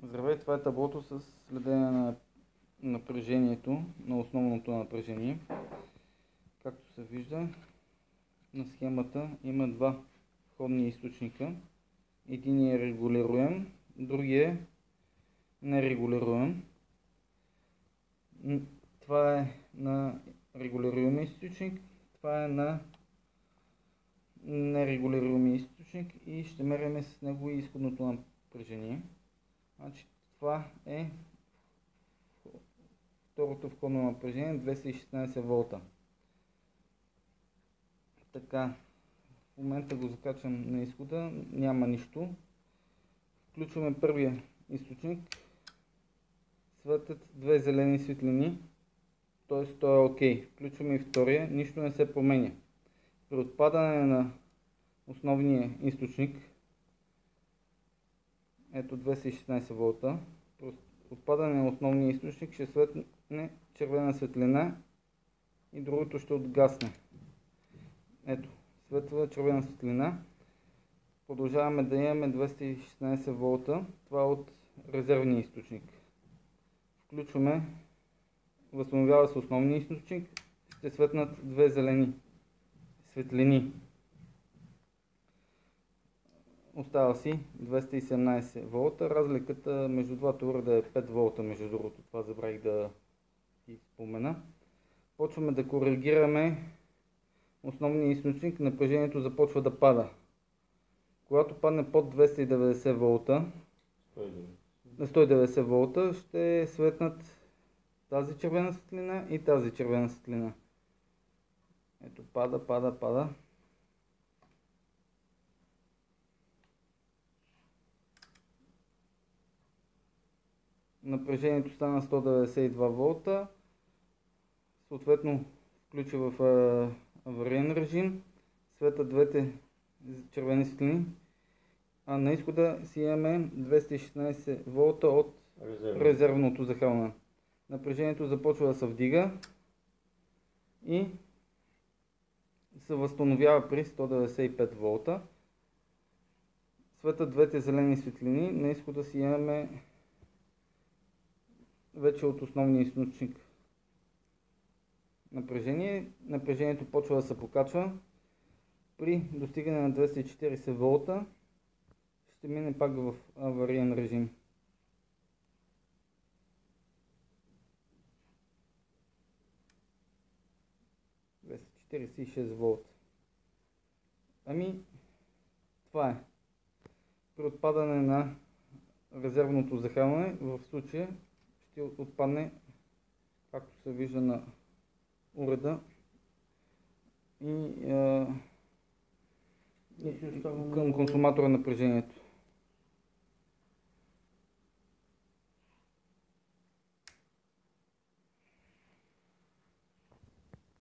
Здравей, това е таблото с следене на напрежението, на основното напрежение. Както се вижда на схемата, има два входни източника. Един е регулируем, другия е нерегулируем. Това е на регулируемия източник, това е на нерегулируемия източник и ще мерим с него и изходното напрежение. Значи, това е второто входно напрежение 216 волта. Така, в момента го закачам на изхода, няма нищо. Включваме първия източник, светят две зелени светлини, т.е. той е OK. Включваме и втория, нищо не се променя. При отпадане на основния източник, ето 216 волта, при отпадане на основния източник ще светне червена светлина и другото ще отгасне. Ето, светла червена светлина. Продължаваме да имаме 216 волта, това е от резервния източник. Включваме, възстановява се основния източник, ще светнат две зелени светлини. Остава си 217 волта. Разликата между двата уреда е 5 волта, между другото. Това забравих да ти спомена. Почваме да коригираме основния източник. Напрежението започва да пада. Когато падне под 290 волта, на 190 волта, ще светнат тази червена светлина и тази червена светлина. Ето, пада. Напрежението стана 192 волта, съответно включи в авариен режим, светят двете червени светлини, а на изхода си имаме 216 волта от резервното захранване. Напрежението започва да се вдига и се възстановява при 195 волта. Светят двете зелени светлини, на изхода си имаме вече от основния източник напрежение. Напрежението почва да се покачва. При достигане на 240 волта ще мине пак в авариен режим. – 246 волта. Ами, това е. При отпадане на резервното захранване, в случая ще отпадне, както се вижда на уреда, и към консуматора напрежението.